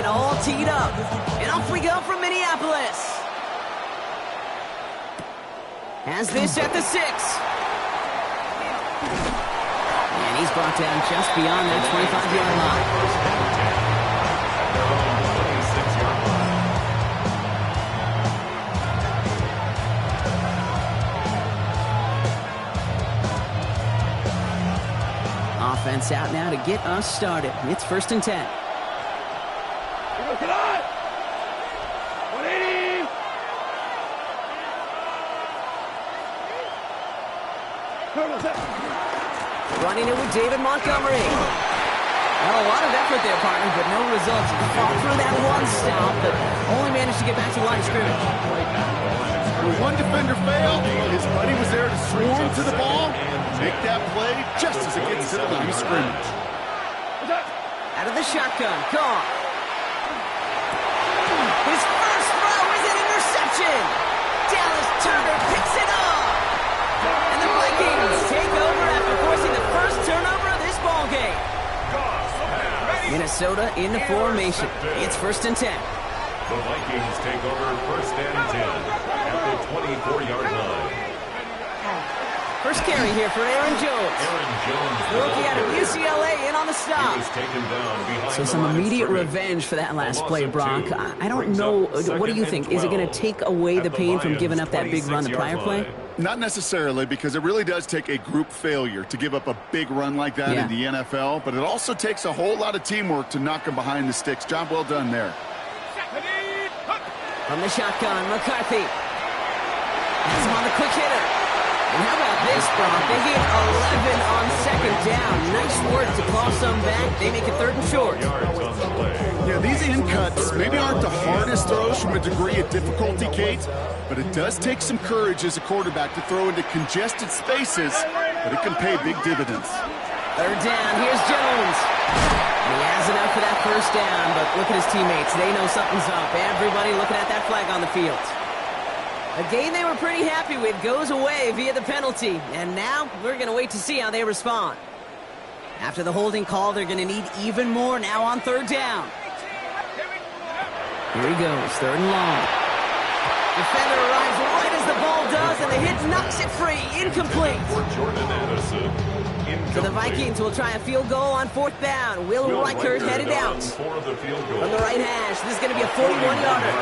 it all teed up. And off we go from Minneapolis. Has this at the 6. And he's brought down just beyond that 25-yard line. Offense out now to get us started. It's 1st and 10. Running it with David Montgomery. Well, a lot of effort there, partner, but no results. He fought through that one stop, but only managed to get back to the line of scrimmage. When one defender failed, his buddy was there to swarm to the ball and make that play just as it gets to the line of scrimmage. Out of the shotgun, gone. His first throw is an interception. Dallas Turner picks it up. And the Vikings take over after forcing the first turnover of this ball game. Minnesota in the formation. It's 1st and 10. The Vikings take over 1st and 10 at the 24-yard line. First carry here for Aaron Jones. The rookie out of UCLA in on the stop. So some immediate revenge for that last play, Brock. I don't know. What do you think? Is it going to take away the pain from giving up that big run the prior play? Not necessarily, because it really does take a group failure to give up a big run like that in the NFL, but it also takes a whole lot of teamwork to knock them behind the sticks. Job well done there. From the shotgun, McCarthy. That's him on the quick hitter. And how about this, Brock? They get 11 on 2nd down. Nice work to claw some back. They make it 3rd and short. Yeah, these in cuts maybe aren't the hardest throws from a degree of difficulty, Kate, but it does take some courage as a quarterback to throw into congested spaces, but it can pay big dividends. 3rd down, here's Jones. He has enough for that 1st down, but look at his teammates. They know something's up. Everybody looking at that flag on the field. A game they were pretty happy with goes away via the penalty, and now we're going to wait to see how they respond. After the holding call, they're going to need even more now on 3rd down. Here he goes, 3rd and long. Defender arrives right as the ball does, and the hit knocks it free. Incomplete. So the Vikings will try a field goal on 4th down. Will Reichert headed out from the right hash. This is going to be a 41-yarder.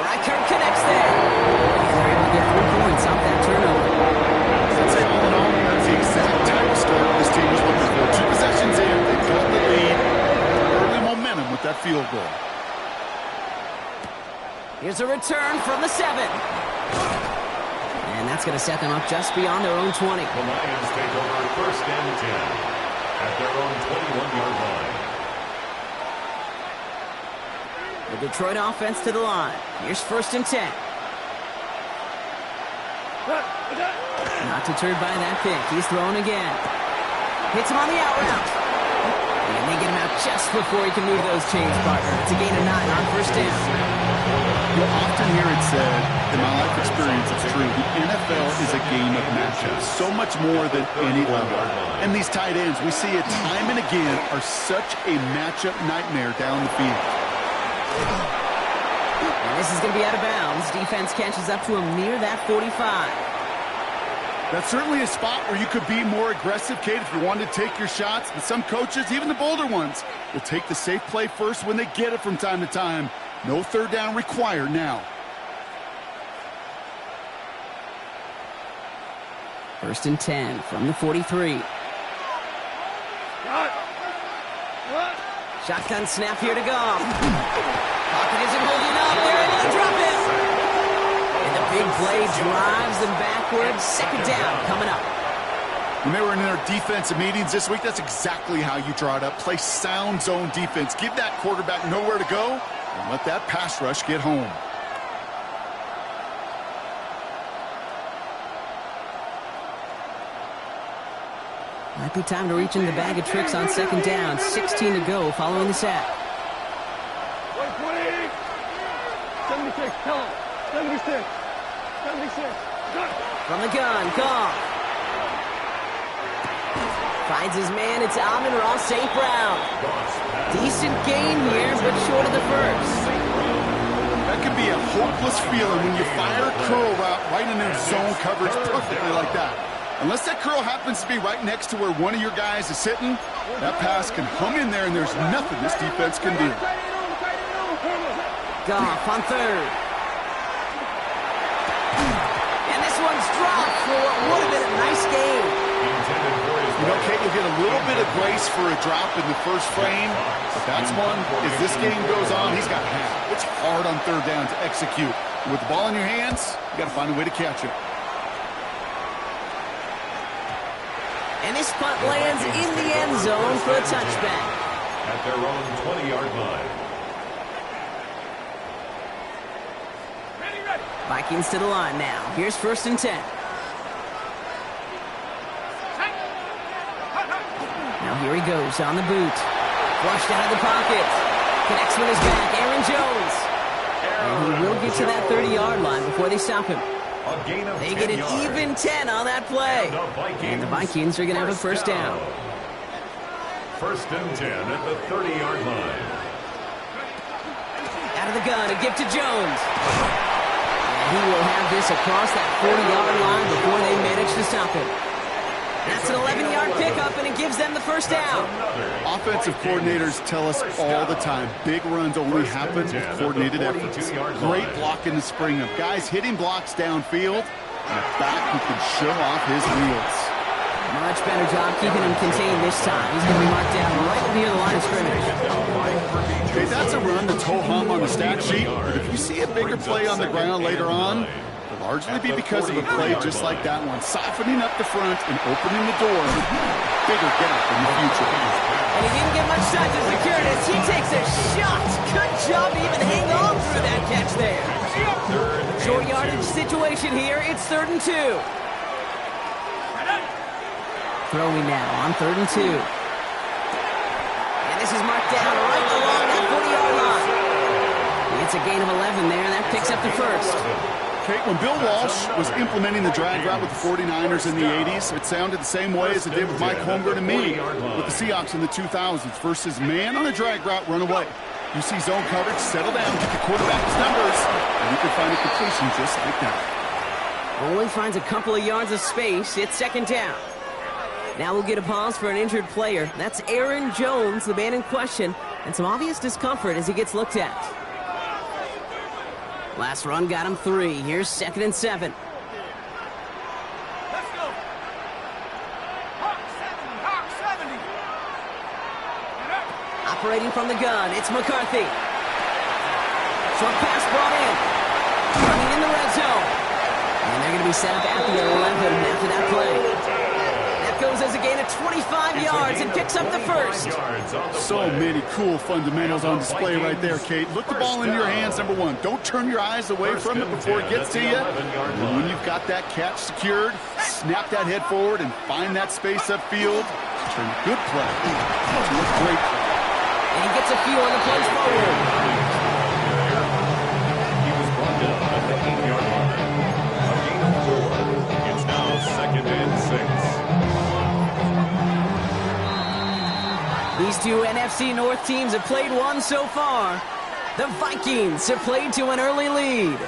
Reichert connects there. And they're able to get 3 points off that turnover. I'd say all in all, that's the exact type of start this team was looking for. 2 possessions in, they got the lead. Early momentum with that field goal. Here's a return from the 7. And that's going to set them up just beyond their own 20. The Lions take over 1st and 10 at their own 21-yard line. The Detroit offense to the line. Here's 1st and 10. Not deterred by that pick. He's thrown again. Hits him on the out route. And they get him out just before he can move those chains, partner. It's a gain of 9 on 1st down. You'll often hear it said, in my life experience, it's true, the NFL is a game of matchups, so much more than any other. And these tight ends, we see it time and again, are such a matchup nightmare down the field. And this is going to be out of bounds. Defense catches up to him near that 45. That's certainly a spot where you could be more aggressive, Kate, if you wanted to take your shots. But some coaches, even the bolder ones, will take the safe play first when they get it from time to time. No 3rd down required now. 1st and 10 from the 43. Shotgun snap here to Goff. Pocket isn't holding up. They're able to drop it. And the big play drives them backwards. 2nd down coming up. When they were in their defensive meetings this week, that's exactly how you draw it up. Play sound zone defense. Give that quarterback nowhere to go and let that pass rush get home. Might be time to reach into the bag of tricks on 2nd down. 16 to go following the sack. 76, tell him. 76. 76. From the gun, Goff. Finds his man. It's Amon-Ra St. Brown. Decent gain here, but short of the first. That can be a hopeless feeling when you fire a curl route right in their zone coverage perfectly like that. Unless that curl happens to be right next to where one of your guys is sitting, that pass can hum in there and there's nothing this defense can do. Goff on third. And this one's dropped for what would have been a nice game. You know, Kate, you'll get a little bit of grace for a drop in the first frame, but that's one, as this game goes on, he's got half. It's hard on third down to execute. With the ball in your hands, you got to find a way to catch it. And this punt lands in the end zone for a touchback. At their own 20-yard line. Vikings to the line now. Here's 1st and 10. Now here he goes on the boot. Flushed out of the pocket. Connects with his back. Aaron Jones. And he will get to that 30-yard line before they stop him. They get an even 10 on that play. And the Vikings are going to have a first down. 1st and 10 at the 30-yard line. Out of the gun, a gift to Jones. And he will have this across that 40-yard line before they manage to stop him. That's an 11-yard pickup, and it gives them the first down. Offensive coordinators tell us all the time, big runs only happen with coordinated efforts. Great block in the spring of guys hitting blocks downfield, and a back who can show off his wheels. Much better job keeping him contained this time. He's going to be marked down right near the line of scrimmage. Okay, that's a run that's ho-hum on the stat sheet, but if you see a bigger play on the ground later on, it'll largely be because of a play just like that one, softening up the front and opening the door to a bigger gap in the future. And he didn't get much time to secure this. He takes a shot. Good job to even hang on through that catch there. Short yardage situation here. It's 3rd and 2. Throwing now on 3rd and 2. And this is marked down right along that 40-yard line. It's a gain of 11 there, and that picks up the first. Okay, when Bill Walsh was implementing the drag route with the 49ers in the 80s, it sounded the same way as it did with Mike Holmgren and me with the Seahawks in the 2000s versus man on a drag route, run away. You see zone coverage, settle down, get the quarterback's numbers, and you can find a completion just like that. Only finds a couple of yards of space. It's 2nd down. Now we'll get a pause for an injured player. That's Aaron Jones, the man in question, and some obvious discomfort as he gets looked at. Last run got him 3. Here's 2nd and 7. Let's go. Hawk 70. Operating from the gun, it's McCarthy. Short pass brought in. Running in the red zone. And they're going to be set up at the 11 after that play. Goes as a gain of 25 yards and picks up the first. So many cool fundamentals on display right there, Kate. Look the ball in your hands, number one. Don't turn your eyes away from it before it gets to you. And when you've got that catch secured, snap that head forward and find that space upfield. Turn a good play into a great play. And he gets a few on the plays forward. He was brought down at the 8-yard line. A gain of 4. It's now 2nd and 6. These two NFC North teams have played one so far. The Vikings have played to an early lead.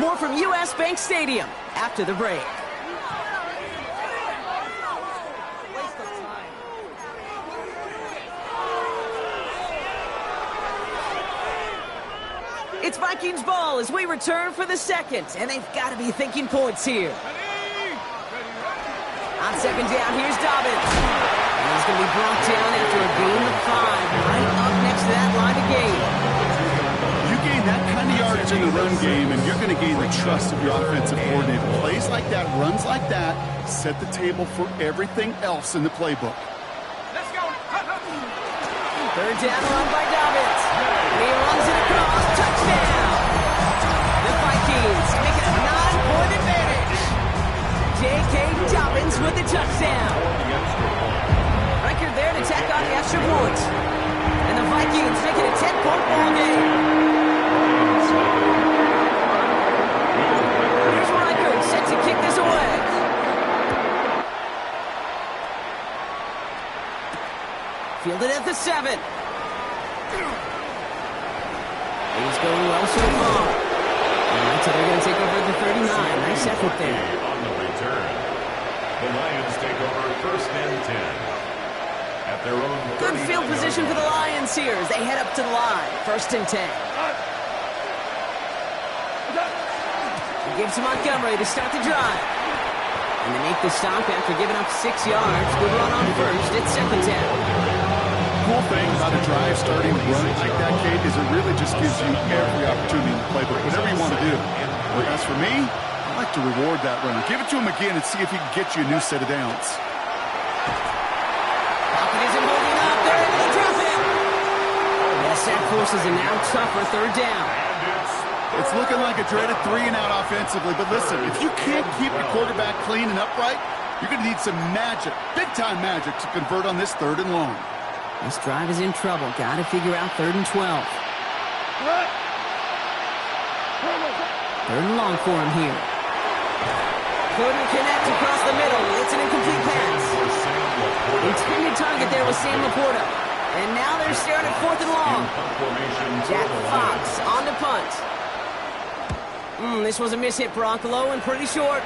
More from U.S. Bank Stadium after the break. It's Vikings ball as we return for the second, and they've got to be thinking points here. On 2nd down, here's Dobbins. And he's going to be brought down after a gain of 5, right up next to that line of game. You gain that kind of yardage in the run game, and you're going to gain the trust of your offensive coordinator. Plays like that, runs like that, set the table for everything else in the playbook. Let's go. 3rd down run by Dobbins. He runs it across. Touchdown. The Vikings make it a 9-point advantage. J.K. Dobbins with the touchdown. Record there to tack on the extra point. And the Vikings make it a 10-point ball game. Here's Reichard set to kick this away. He's going well so far. All right, so they're going to take over at the 39. Nice effort there. On the return, the Lions take over first and 10. At their own Good field 39-yard position for the line. Lions here as they head up to the line. First and 10. He gives to Montgomery to start the drive. And they make the stop after giving up 6 yards. Good run on first. It's second down. Cool thing about a drive starting run like that, Kate, is it really just gives you every opportunity to play whatever you want to do. But as for me, I like to reward that runner. Give it to him again and see if he can get you a new set of downs. Pocket isn't holding up. They're able to drop it. And the sack forces a now tougher third down. It's looking like a dreaded 3-and-out offensively, but listen, if you can't keep your quarterback clean and upright, you're going to need some magic, big-time magic, to convert on this 3rd and long. This drive is in trouble. Got to figure out 3rd and 12. 3rd and long for him here. Couldn't connect across the middle. It's an incomplete pass. Intended target there was Sam Laporta. And now they're staring at 4th and long. Jack Fox on the punt. This was a miss hit for Onkalo and pretty short.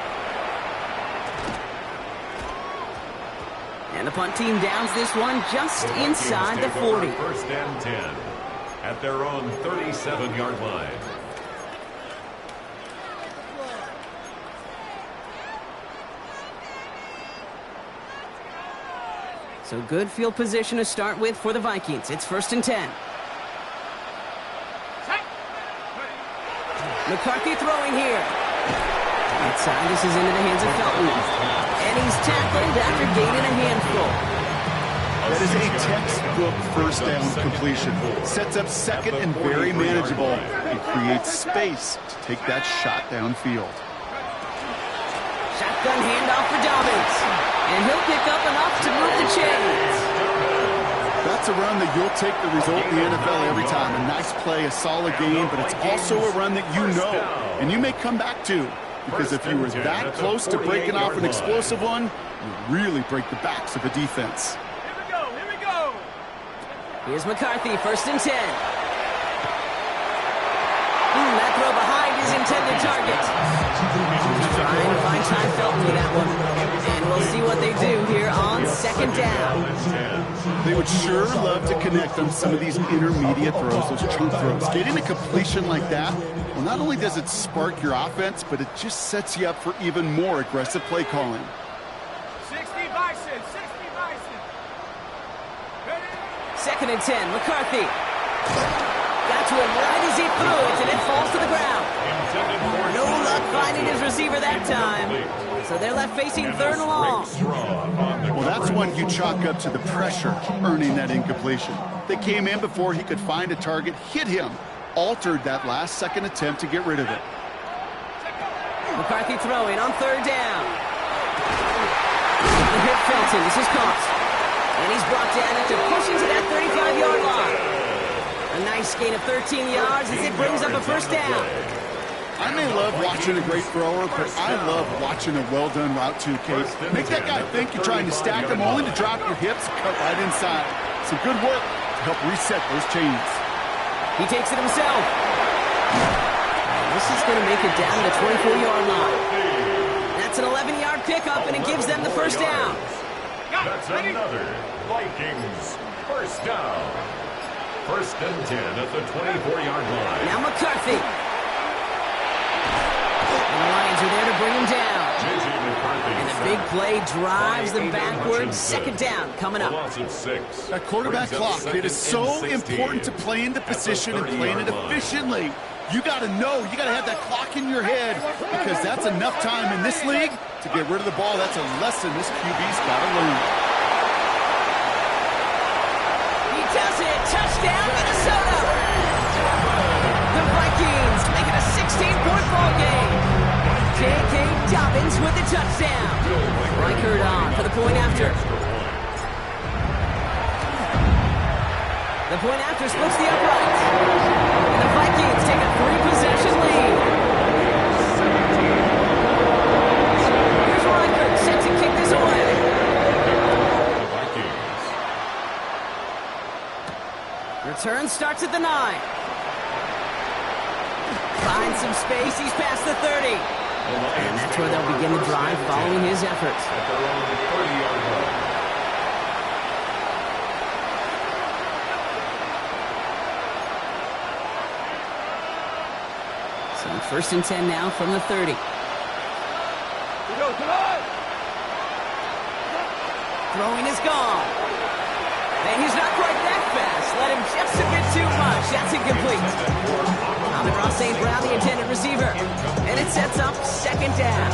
And the punt team downs this one just inside the 40. First and 10 at their own 37-yard line. So good field position to start with for the Vikings. It's 1st and 10. McCarthy throwing here. Outside, this is into the hands of Felton. And he's tackled after gaining a handful. That is a textbook first down completion. Sets up second and very manageable and creates space to take that shot downfield. Shotgun handoff for Dobbins. And he'll pick up enough to move the chains. That's a run that you'll take the result in the NFL every time. A nice play, a solid game, but it's also a run that you know and you may come back to. Because if you were that close to breaking off an explosive one, you really break the backs of a defense. Here we go. Here's McCarthy, 1st and 10. That throw behind his intended target. Trying to find Ty Felton with that one. And we'll see what they do here on 2nd down. They would sure love to connect on some of these intermediate throws, those chunk throws. Getting a completion like that, well, not only does it spark your offense, but it just sets you up for even more aggressive play calling. 60 Bison. 60 Bison. Ready? 2nd and 10, McCarthy. Got to him right as he threw it, and it falls to the ground. No luck finding his receiver that time. So they're left facing 3rd and long. Well, that's one you chalk up to the pressure earning that incompletion. They came in before he could find a target, hit him, altered that last-second attempt to get rid of it. McCarthy throwing on 3rd down. The hit Felton. This is caught. And he's brought down after pushing to that 35-yard line. A nice gain of 13 yards as it brings up a 1st down. I may love watching a great thrower, but I love watching a well-done route too, Kate. Make that guy think you're trying to stack him only to drop your hips and cut right inside. Some good work to help reset those chains. He takes it himself. And this is going to make it down to the 24-yard line. That's an 11-yard pickup, and it gives them the 1st down. That's another Vikings 1st down. 1st and 10 at the 24-yard line. Now McCarthy. And the Lions are there to bring him down. And the big play drives them backwards. 2nd down coming up. That quarterback clock, it is so important to play into position and playing it efficiently. You got to know, you got to have that clock in your head because that's enough time in this league to get rid of the ball. That's a lesson this QB's got to learn. He does it. Touchdown, Minnesota. The Vikings make it a 16-point ball game. J.K. Dobbins with the touchdown. Reichert on for the point after. The point after splits the uprights. And the Vikings take a 3-possession lead. Here's Reichert set to kick this away. Return starts at the 9. finds some space. He's past the 30. And that's where they'll begin the drive following his efforts. At their own 30-yard line. So first and 10 now from the 30. Throwing is gone. And he's not quite that fast. Let him just a bit too much. That's incomplete. Amon-Ra St. Brown, the intended receiver. And it sets up second down.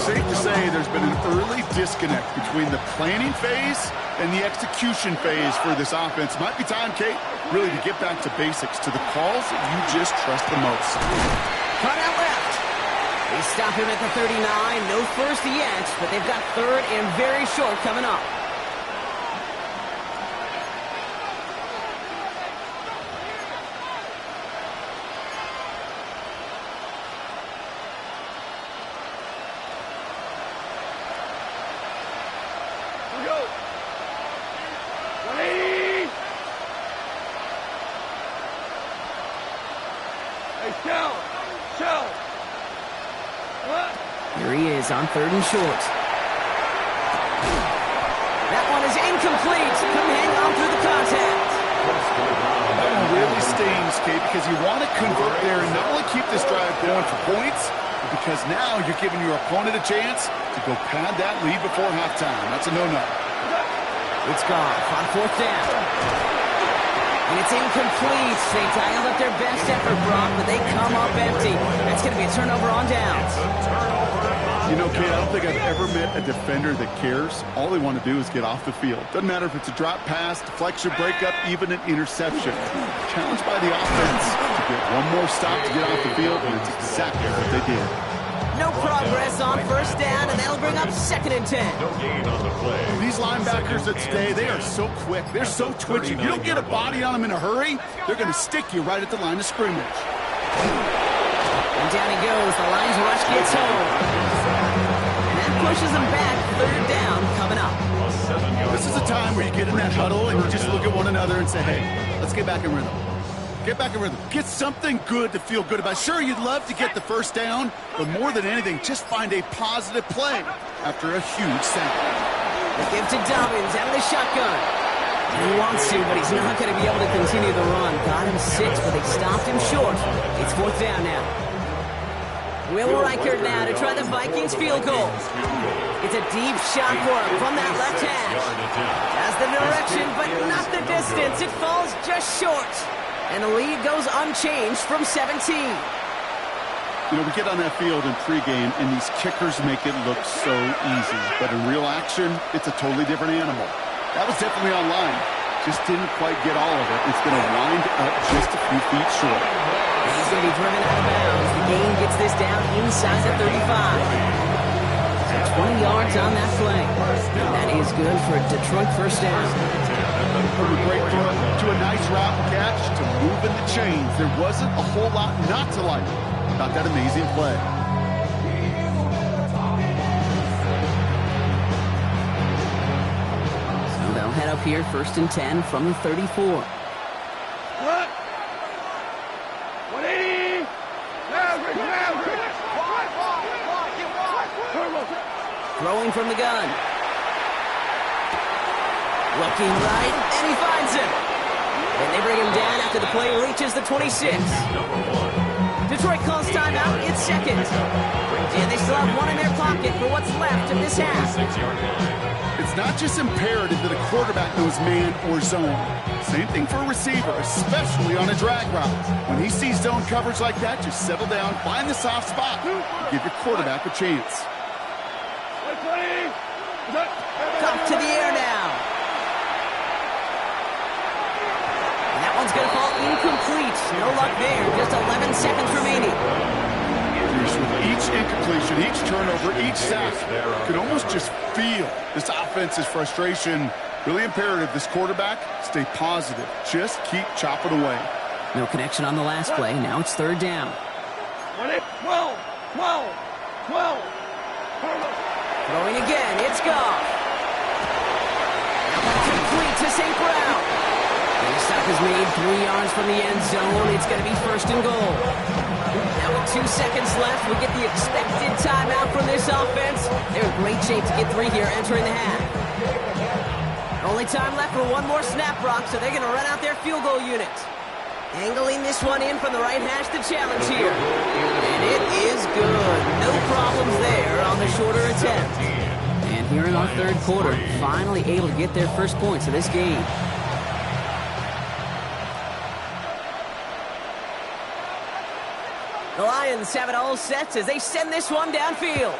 Safe to say there's been an early disconnect between the planning phase and the execution phase for this offense. Might be time, Kate, really to get back to basics, to the calls that you just trust the most. Cut out left. They stop him at the 39. No first yet, but they've got third and very short coming up. Here he is on third and short. That one is incomplete. Come hang on through the contact. That one really stings, Kate, because you want to convert there and not only keep this drive going for points, but because now you're giving your opponent a chance to go pad that lead before halftime. That's a no-no. It's gone on fourth down. And it's incomplete. They dialed up their best effort, Brock, but they come up empty. That's going to be a turnover on downs. You know, Kate, I don't think I've ever met a defender that cares. All they want to do is get off the field. Doesn't matter if it's a drop pass, deflection, breakup, even an interception. Challenged by the offense to get one more stop to get off the field, and it's exactly what they did. No progress on first down, and that'll bring up second and 10. No gain on the play. These linebackers that today, they are so quick. They're so twitchy. You don't get a body on them in a hurry, they're going to stick you right at the line of scrimmage. And down he goes. The Lions rush gets home. And that pushes them back. Third down coming up. This is a time where you get in that huddle and you just look at one another and say, hey, let's get back in rhythm. Get back in rhythm. Get something good to feel good about. Sure, you'd love to get the first down, but more than anything, just find a positive play after a huge sack. They give to Dobbins out of the shotgun. And he wants to, but he's not going to be able to continue the run. Got him 6, but they stopped him short. It's fourth down now. Will Reichert now to try the Vikings field goal. It's a deep shot for him from that left hash. Has the direction, but not the distance. It falls just short. And the lead goes unchanged from 17. You know, we get on that field in pregame, and these kickers make it look so easy. But in real action, it's a totally different animal. That was definitely online. Just didn't quite get all of it. It's going to wind up just a few feet short. He's going to be driven out of bounds. The gain gets this down inside the 35. 20 yards on that play. And that is good for a Detroit first down. From a great throw to a nice route catch to moving the chains. There wasn't a whole lot not to like about that amazing play. So they'll head up here first and 10 from the 34. What? 180! Throwing from the gun. Looking right, and he finds him. And they bring him down after the play reaches the 26. Detroit calls timeout. It's second. And they still have one in their pocket for what's left of this half. It's not just imperative that a quarterback knows man or zone. Same thing for a receiver, especially on a drag route. When he sees zone coverage like that, just settle down, find the soft spot, and give your quarterback a chance. Up to the air now. And that one's going to fall incomplete. No luck there. Just 11 seconds remaining. With each incompletion, each turnover, each sack, you can almost just feel this offense's frustration. Really imperative this quarterback stay positive. Just keep chopping away. No connection on the last play. Now it's third down. 12! Throwing again. It's Goff. Complete to St. Brown. And the stop is made 3 yards from the end zone. It's going to be first and goal. 2 seconds left. We get the expected timeout from this offense. They're in great shape to get 3 here entering the half. Only time left for one more snap, Brock, so they're going to run out their field goal unit. Angling this one in from the right hash, the challenge here. And it is good. No problems there on the shorter attempt. And here in our third quarter, finally able to get their first points of this game. The Lions have it all set as they send this one downfield.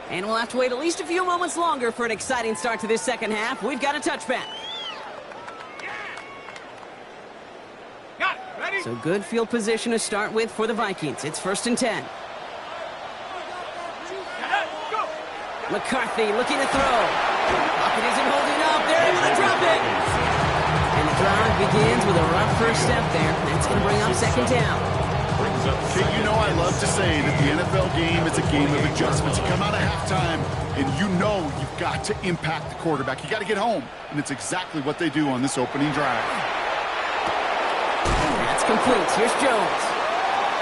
And we'll have to wait at least a few moments longer for an exciting start to this second half. We've got a touchback. So good field position to start with for the Vikings. It's 1st and 10. McCarthy looking to throw. Pocket isn't holding up. They're able to drop it. And the drive begins with a rough first step there. That's going to bring up 2nd down. Okay, you know I love to say that the NFL game is a game of adjustments. You come out of halftime, and you know you've got to impact the quarterback. You got to get home, and it's exactly what they do on this opening drive. That's complete. Here's Jones.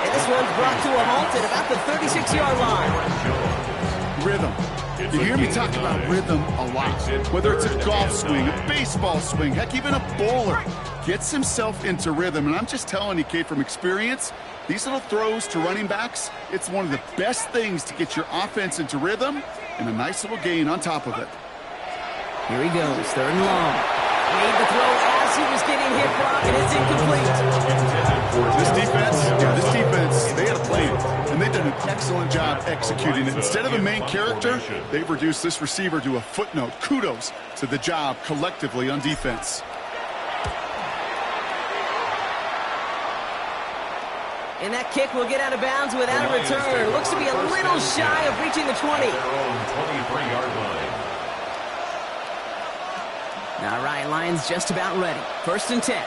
And this one's brought to a halt at about the 36-yard line. Rhythm. You hear me talk about rhythm a lot. Whether it's a golf swing, a baseball swing, heck, even a bowler gets himself into rhythm. And I'm just telling you, Kate, from experience, these little throws to running backs, it's one of the best things to get your offense into rhythm and a nice little gain on top of it. Here he goes, 3rd and long. Made the throw as he was getting hit, Brock, and it's incomplete. This defense, they had a plan, and they've done an excellent job executing it. Instead of a main character, they've reduced this receiver to a footnote. Kudos to the job collectively on defense. And that kick will get out of bounds without a return. Looks to be a little shy of reaching the 20. All right, Lions just about ready. 1st and 10.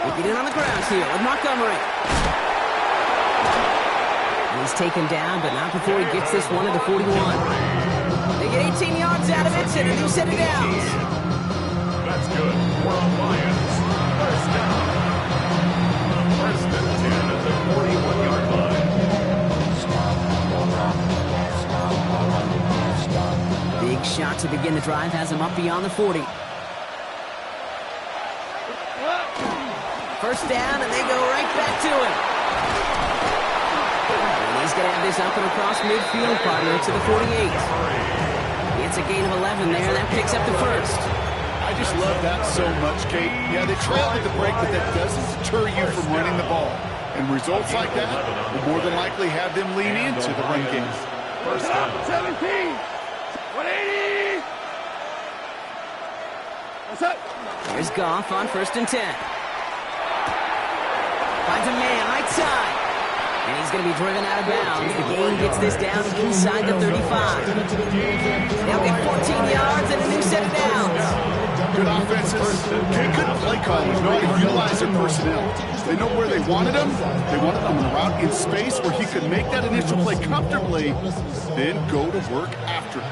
Looking in on the ground here with Montgomery. And he's taken down, but not before he gets this one to the 41. They get 18 yards out of it and a new set of downs. That's good for the Lions. 1st down. 1st and 10 at the 41-yard line. Big shot to begin the drive has him up beyond the 40. 1st down, and they go right back to him. And he's going to have this up and across midfield, partner, to the 48. It's a gain of 11 there, and that picks up the 1st. I just love that so much, Kate. Yeah, they trailed at the break, but that doesn't deter you from running the ball. And results like that will more than likely have them lean into the run game. 1st down. 17. 180. What's up? Here's Goff on 1st and 10. Finds a man right side. And he's going to be driven out of bounds. The gain gets this down inside the 35. They'll get 14 yards and a new set of downs. Good offenses. Good play calling. Know how to utilize their personnel. They know where they wanted him. They wanted him on a route in space where he could make that initial play comfortably, then go to work after it.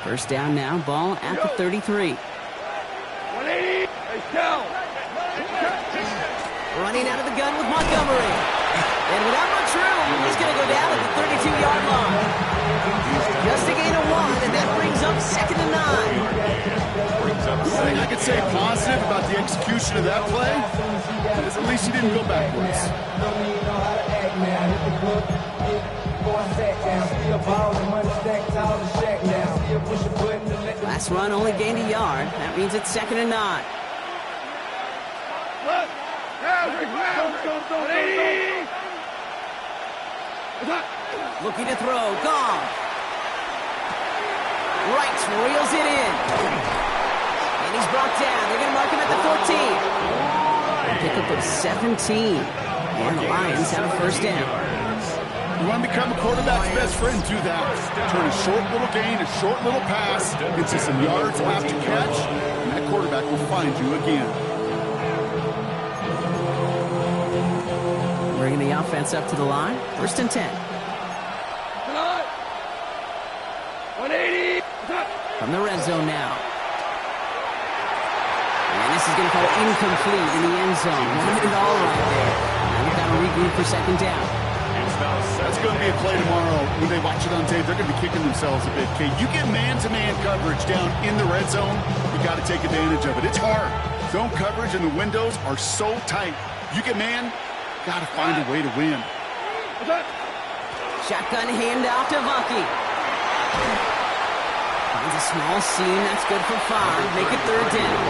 1st down now, ball at the 33. 180. Hey, down. Running out of the gun with Montgomery. And without much room, he's going to go down at the 32-yard line. Just a gain of 1, and that brings up 2nd and 9. The thing I could say positive about the execution of that play is at least he didn't go backwards. Last run only gained a yard. That means it's 2nd and 9. Looking to throw. Gone. Right, reels it in. And he's brought down. They're going to mark him at the 14. Pick up of 17. And the Lions have a 1st down. You want to become a quarterback's best friend? Do that. Turn a short little gain, a short little pass into some yards after catch, and that quarterback will find you again. Bringing the offense up to the line. 1st and 10. 180. From the red zone now. And this is going to fall incomplete in the end zone. Wanted it all right there. Now we've got to regroup for second down. That's going to be a play tomorrow. When they watch it on tape, they're going to be kicking themselves a bit. Okay, you get man-to-man coverage down in the red zone, you got to take advantage of it. It's hard. Zone coverage and the windows are so tight. You get man, got to find a way to win. Shotgun handoff to Vaki. Finds a small seam. That's good for 5. Make it third down.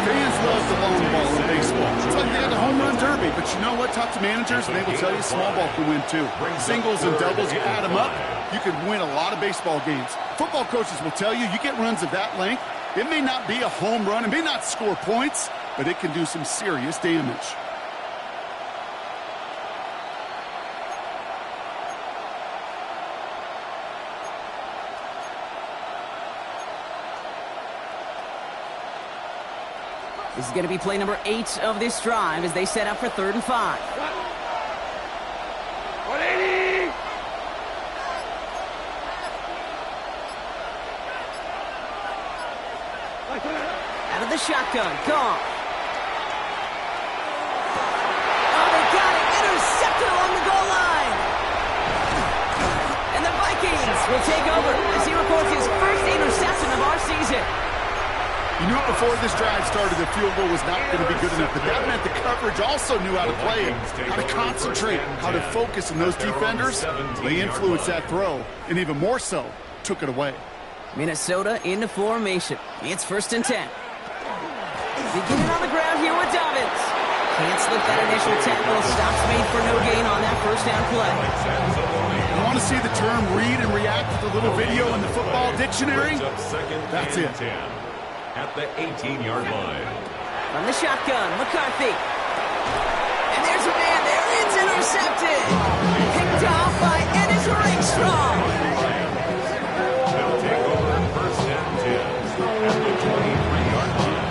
Fans love the long ball in baseball. It's like they had the home run derby. But you know what? Talk to managers, and they will tell you small ball can win too. Singles and doubles, you add them up, you can win a lot of baseball games. Football coaches will tell you, you get runs of that length, it may not be a home run, it may not score points, but it can do some serious damage. This is going to be play number 8 of this drive as they set up for 3rd and 5. 180! Out of the shotgun, Goff. Oh, they got it. Intercepted along the goal line. And the Vikings will take over as he records his first interception of our season. You knew it before this drive started, the field goal was not going to be good enough, but that meant the coverage also knew how to play it, how to concentrate, how to focus, and those defenders, they influenced that throw, and even more so, took it away. Minnesota into formation. It's 1st and 10. Beginning on the ground here with Dobbins. Can't slip that initial tackle. Stops made for no gain on that first down play. You want to see the term read and react with a little video in the football dictionary? That's it. At the 18-yard line. From the shotgun, McCarthy. And there's a man there. It's intercepted. Picked off by Ennis Rakestraw. They'll take over 1st and 10 at the 23-yard line.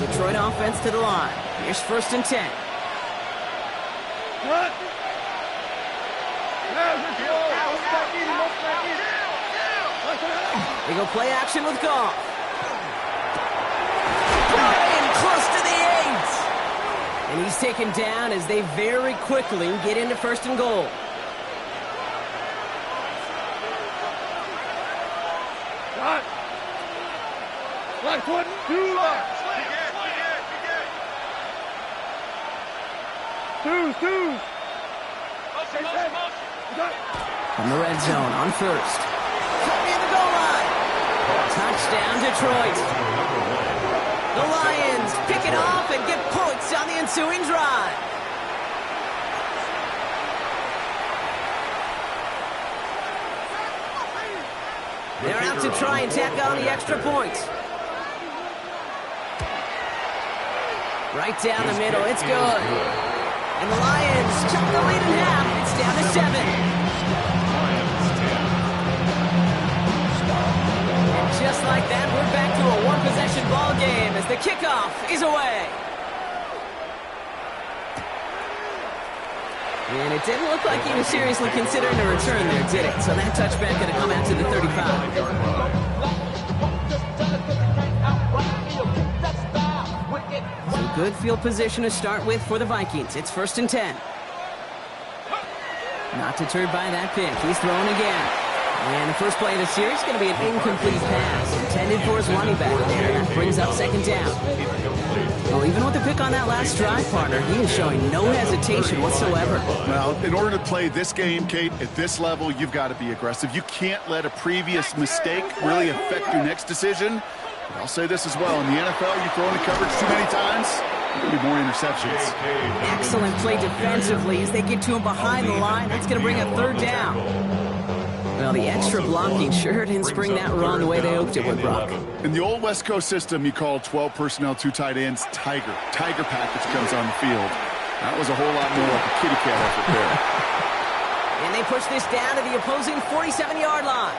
Detroit offense to the line. Here's 1st and 10. What? They go play action with Goff. In close to the 8. And he's taken down as they very quickly get into 1st and goal. Shot. Left one, 2 left. Two. From the red zone on 1st. In the goal line. Touchdown, Detroit. The Lions pick it off and get points on the ensuing drive. They're out to try and tack on the extra points. Right down the middle, it's good. And the Lions chop the lead in half. It's down to 7. And just like that, we're back to a one-possession ball game as the kickoff is away. And it didn't look like he was seriously considering a return there, did it? So that touchback going to come out to the 35. So good field position to start with for the Vikings. It's 1st and 10. Not deterred by that pick. He's throwing again. And the first play of the series is going to be an incomplete pass intended for his running back there. And that brings up 2nd down. Well, even with the pick on that last drive, partner, he is showing no hesitation whatsoever. Well, in order to play this game, Kate, at this level, you've got to be aggressive. You can't let a previous mistake really affect your next decision. But I'll say this as well. In the NFL, you throw into coverage too many times, there'll be more interceptions. Excellent play defensively as they get to him behind the line. That's going to bring up 3rd down. Well, the extra blocking sure didn't spring that run the way they hoped it would, Brock. In the old West Coast system, you call 12 personnel, 2 tight ends, Tiger. Tiger package comes on the field. That was a whole lot more like a kitty cat effort there. And they push this down to the opposing 47-yard line.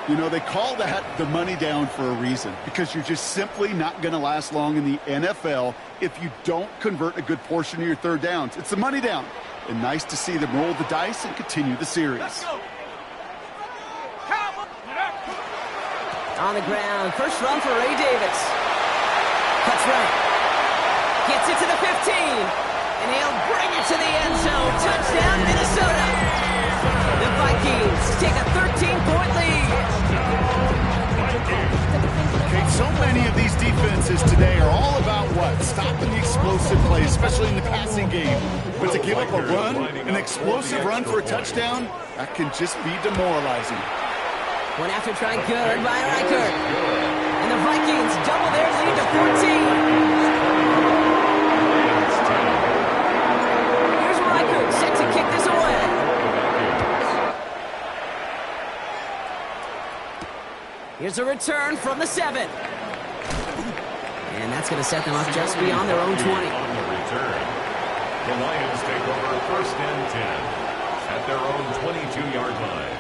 You know, they call that the money down for a reason, because you're just simply not going to last long in the NFL if you don't convert a good portion of your 3rd downs. It's the money down. And nice to see them roll the dice and continue the series. On the ground, first run for Ray Davis. Cuts right. Gets it to the 15. And he'll bring it to the end zone. Touchdown, Minnesota. The Vikings take a 13-point lead. Okay, so many of these defenses today are all about what? Stopping the explosive plays, especially in the passing game. But to give up a run, an explosive run for a touchdown, that can just be demoralizing. One after try good by Reichert. And the Vikings double their lead to 14. Here's Reichert set to kick this away. Here's a return from the 7. And that's going to set them up just beyond their own 20. On the return, the Lions take over first and 10 at their own 22-yard line.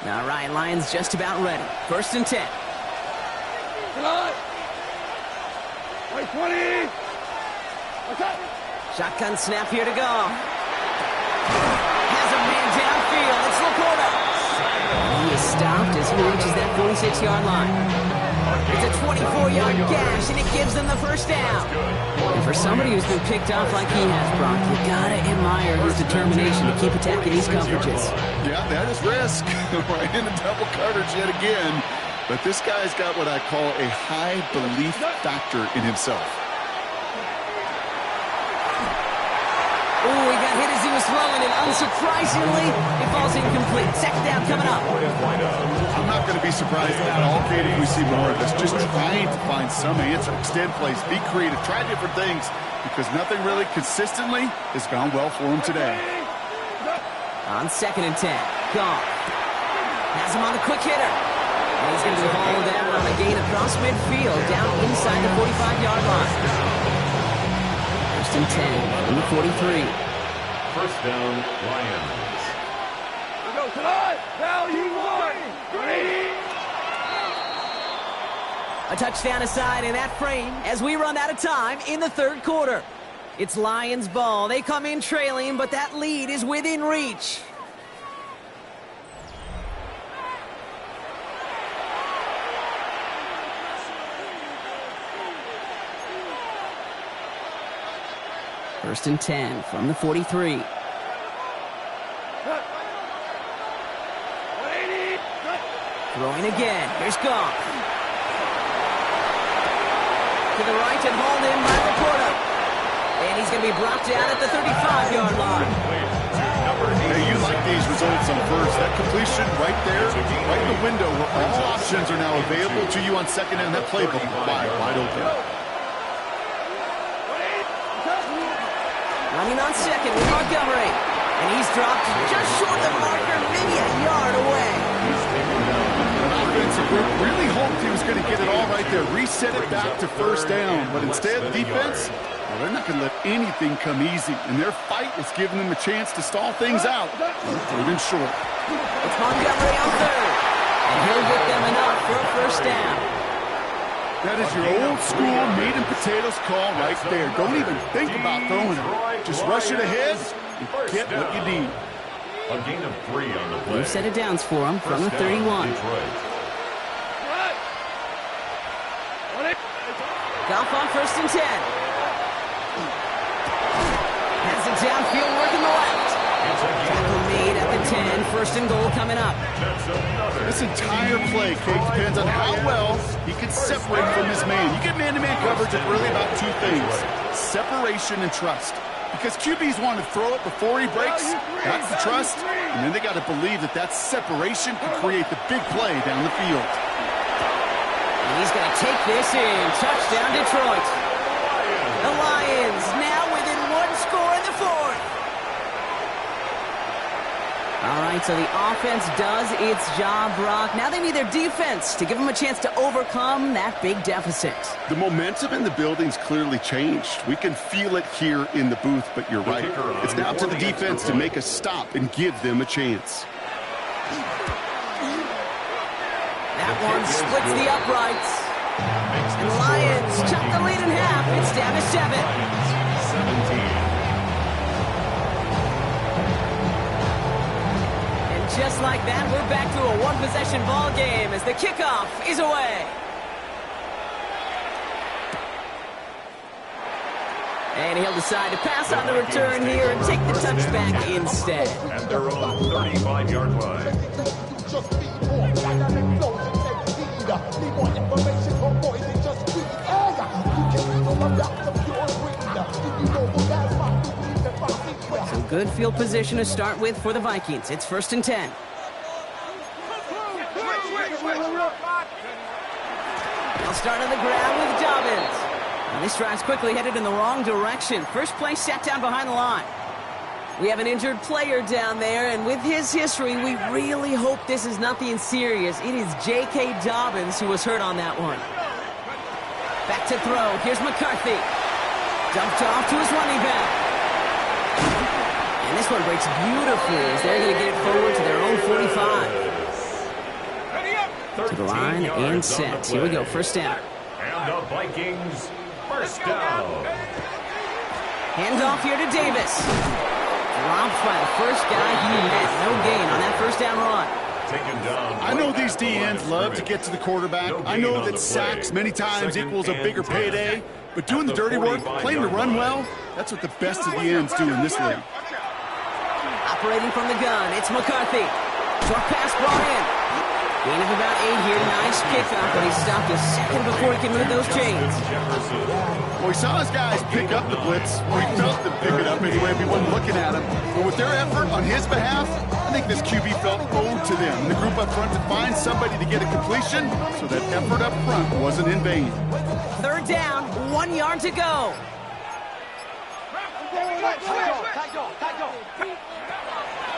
All right, Lions just about ready. First and 10. Right 20. Okay. Shotgun snap here to go. Has a man downfield. It's Laporta. He is stopped as he reaches that 46-yard line. It's a 24-yard gash, and it gives them the first down. And for somebody who's been picked off like he has, Brock, you gotta admire his determination to keep attacking these coverages. Yeah, that is risk. We're in a double coverage yet again. But this guy's got what I call a high belief factor in himself. Oh, he got hit as he was throwing, and unsurprisingly, it falls incomplete. Second down coming up. I'm not going to be surprised at all, Katie, if we see more of this. Just trying to find some answer, extend plays, be creative, try different things, because nothing really consistently has gone well for him today. On second and 10, Goff has him on the quick hitter. And he's going to be hauled down on a gain across midfield, down inside the 45-yard line. First and 10 from the 43. First down, Lions. We go tonight. Value 1. Ready. A touchdown aside in that frame as we run out of time in the third quarter. It's Lions ball. They come in trailing, but that lead is within reach. First and 10 from the 43. 180. Throwing again. Here's Goff. To the right and hauled in by Laporta. And he's going to be brought down at the 35-yard line. Hey, you like these results on first. That completion right there, right in the window where all options are now available to you on second down. That playbook wide open. Running on second with Montgomery. And he's dropped just short of the marker, maybe a yard away. Offensive group really hoped he was going to get it all right there, reset it back to first down. But instead, defense, well, they're not going to let anything come easy. And their fight is giving them a chance to stall things out. Third and short. It's Montgomery on third. And he'll get them enough for a first down. That is your old school meat and potatoes call right there. Don't even think about throwing it. Just rush it ahead and get what you need. A gain of 3 on the play. New set of downs for him from the 31. Goff on first and 10. Has it downfield working the left. Tackle made at the 10. First and goal coming up. This entire play, Kate, depends on how well he can separate from his man. You get man-to-man coverage, it's really about two things: separation and trust. Because QBs want to throw it before he breaks. That's the trust. And then they got to believe that that separation can create the big play down the field. And he's going to take this in. Touchdown, Detroit. The Lions now within one score in the fourth. All right, so the offense does its job, Brock. Now they need their defense to give them a chance to overcome that big deficit. The momentum in the building's clearly changed. We can feel it here in the booth, but you're right. It's now to the defense to make a stop and give them a chance. That one splits the uprights. And the Lions chop the lead in half. It's down to 7. 17. just like that, we're back to a one-possession ball game as the kickoff is away. And he'll decide to pass on the return here and take the touchback instead. At their own 35-yard line. So good field position to start with for the Vikings. It's 1st and 10. They'll start on the ground with Dobbins. And this drive's quickly headed in the wrong direction. First play sat down behind the line. We have an injured player down there, and with his history, we really hope this is nothing serious. It is J.K. Dobbins who was hurt on that one. Back to throw. Here's McCarthy. Dumped off to his running back. And this one breaks beautifully as they're going to get it forward to their own 45. To the line and set. Here we go, first down. And the Vikings, first down. Hands off here to Davis. Dropped by the first guy he met. No gain on that first down run. Taken down. I know these DNs love to get to the quarterback. I know that sacks many times equals a bigger payday. But doing the dirty work, playing to run well, that's what the best of the ends do in this league. Operating from the gun, it's McCarthy. Short pass brought in. Gain of about 8 here. Nice kickoff, but he stopped a second before he can move those chains. Well, he saw his guys pick up the blitz, or he felt them pick it up anyway if he wasn't looking at him. But with their effort on his behalf, I think this QB felt owed to them. And the group up front to find somebody to get a completion, so that effort up front wasn't in vain. Third down, 1 yard to go.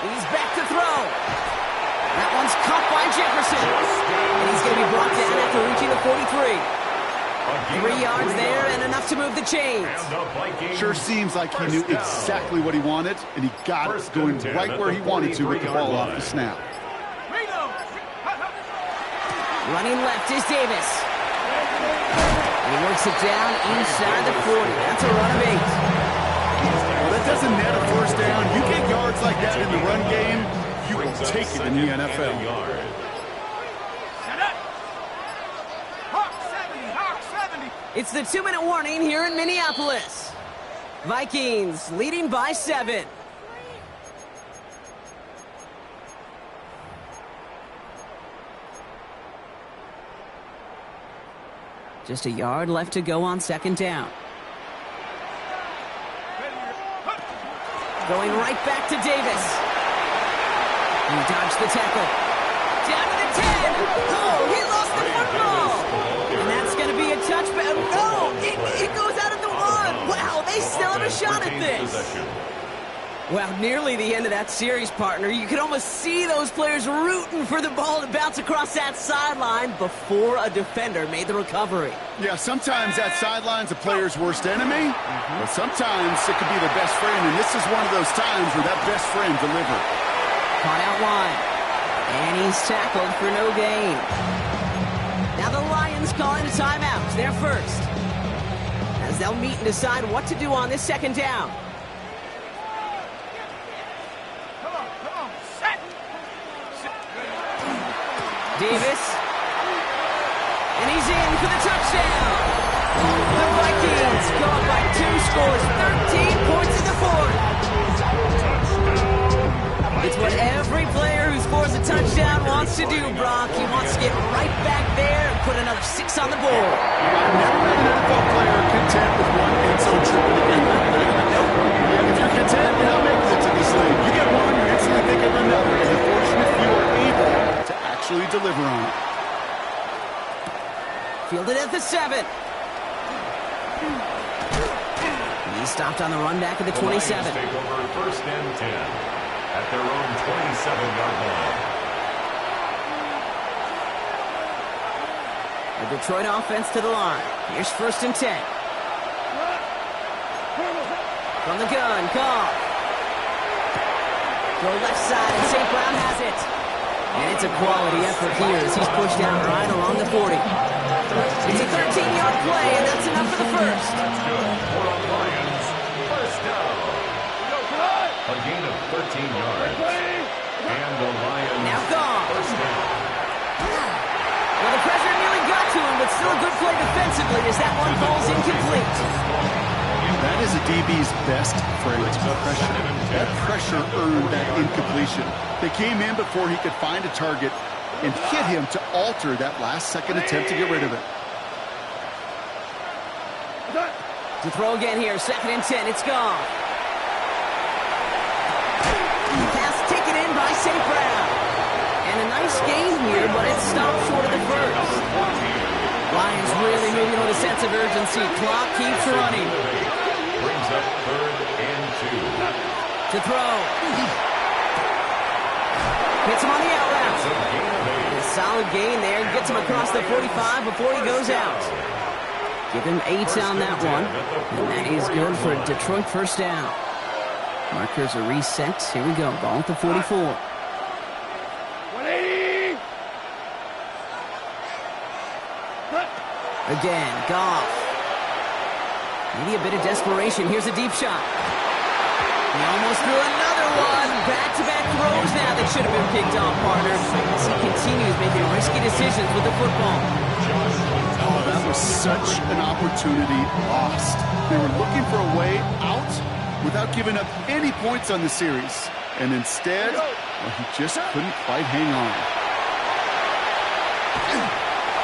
He's back to throw. That one's caught by Jefferson. And he's going to be brought down after reaching the 43. 3 yards there and enough to move the chains. Sure seems like he knew exactly what he wanted, and he got it going right where he wanted to with the ball off the snap. Running left is Davis. And he works it down inside the 40. That's a run of 8. Well, that doesn't net a first down. You get yards like that in the run game, you will take it in the NFL. It's the 2-minute warning here in Minneapolis. Vikings leading by 7. Just a yard left to go on second down. Going right back to Davis. He dodged the tackle. Down to the 10. Oh, he lost the football. And that's going to be a touchback. No, it goes out of the run. Wow, they still have a shot at this. Well, nearly the end of that series, partner. You could almost see those players rooting for the ball to bounce across that sideline before a defender made the recovery. Yeah, sometimes that sideline's a player's worst enemy, but sometimes it could be their best friend, and this is one of those times where that best friend delivered. Caught out wide. And he's tackled for no gain. Now the Lions calling a timeout. They're first. As they'll meet and decide what to do on this second down. Davis. And he's in for the touchdown. The Vikings go up by 2 scores, 13 points in the fourth. It's what every player who scores a touchdown wants to do, Brock. He wants to get right back there and put another 6 on the board. I've never been an NFL player content with one end zone trip in the game. If you're content, you're not making it to this league. You get one, you're instantly thinking of another, and you're fortunate if you are able to actually deliver on it. Fielded at the 7. He stopped on the run back at the 27. The Lions take over first and 10 at their own 27-yard line. The Detroit offense to the line. Here's first and 10. From the gun, Goff. Go left side, and St. Brown has it. And it's a quality effort here as he's pushed out right along the 40. It's a 13-yard play, and that's enough for the first. That's good for the Lions. First down. A gain of 13 yards. And the Lions still a good play defensively as that one falls incomplete. That is a DB's best friend, pressure. That pressure earned that incompletion. They came in before he could find a target and hit him to alter that last-second attempt to get rid of it. To throw again here, 2nd and 10, it's gone. Pass taken in by St. Brown. And a nice gain here, but it stopped short of the first. Lions really moving with a sense of urgency. Clock keeps running. Brings up 3rd and 2. To throw. Hits him on the out route. A solid gain there. Gets him across the 45 before he goes out. Give him 8 on that one. And that is good for a Detroit first down. Markers are reset. Here we go. Ball at the 44. 180! Again, Goff. Maybe a bit of desperation. Here's a deep shot. He almost threw another one. Back-to-back throws now that should have been picked off, partner. As he continues making risky decisions with the football. Oh, that was such an opportunity lost. They were looking for a way out without giving up any points on the series. And instead, well, he just couldn't quite hang on.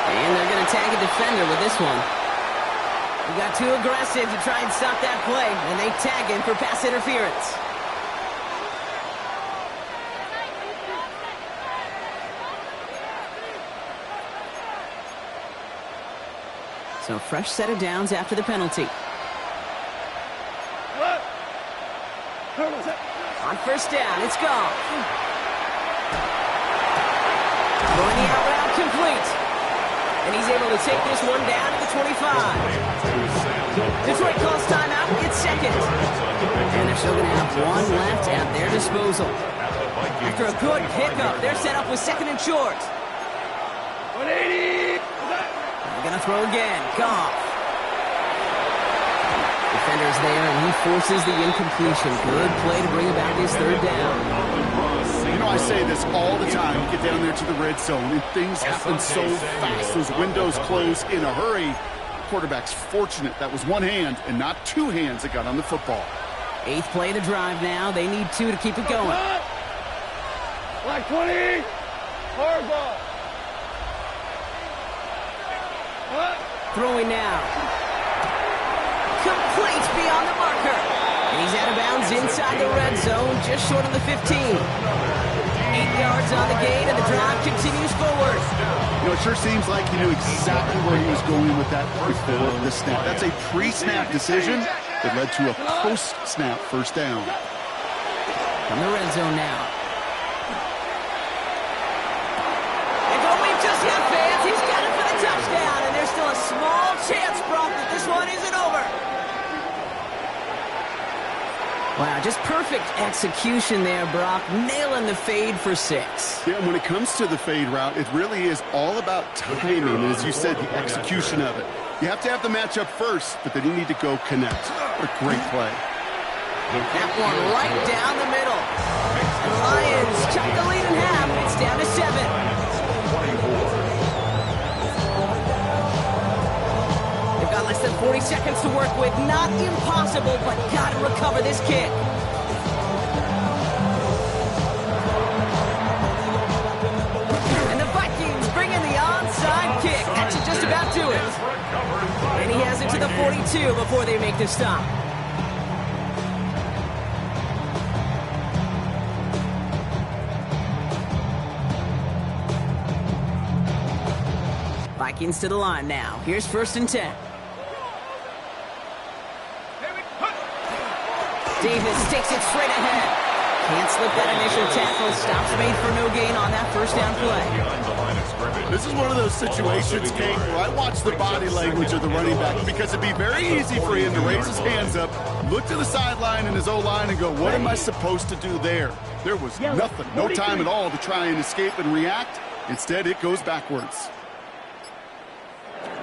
And they're going to tag a defender with this one. He got too aggressive to try and stop that play, and they tag him for pass interference. So fresh set of downs after the penalty. On first down, it's gone. Throwing the out route complete. And he's able to take this one down to the 25. Detroit calls timeout. It's 2nd. And they're still going to have one left at their disposal. After a good pickup, they're set up with 2nd and short. 180! They're going to throw again. Goff. Defender's there, and he forces the incompletion. Good play to bring about his 3rd down. You know, I say this all the time. You get down there to the red zone, and things happen so fast. Those windows close in a hurry. Quarterback's fortunate that was one hand and not 2 hands that got on the football. 8th play of the drive now. They need 2 to keep it going. Like 20! Hard ball! Throwing now. Complete beyond the marker. And he's out of bounds inside the red zone, just short of the 15. 8 yards on the gain, and the drive continues forward. You know, it sure seems like he knew exactly where he was going with that before the snap. That's a pre-snap decision that led to a post-snap first down. From the red zone now. And going just got fans. He's got it for the touchdown, and there's still a small chance, Brock, that this one isn't over. Wow, just perfect execution there, Brock. Nailing the fade for 6. Yeah, when it comes to the fade route, it really is all about timing, and as you said, the execution of it. You have to have the matchup first, but then you need to go connect. A great play. That one right down the middle. The Lions cut the lead in half. It's down to 7. They've got less than 40 seconds to work with. Not impossible, but got to recover this kick. And the Vikings bring in the onside kick. That should just about do it. And he has it to the 42 before they make the stop. Vikings to the line now. Here's 1st and 10. Davis takes it straight ahead. Can't slip that initial tackle. Stops made for no gain on that first down play. This is one of those situations, Kate, where I watch the body language of the running back because it'd be very easy for him to raise his hands up, look to the sideline in his O-line and go, what am I supposed to do there? There was nothing, no time at all to try and escape and react. Instead, it goes backwards.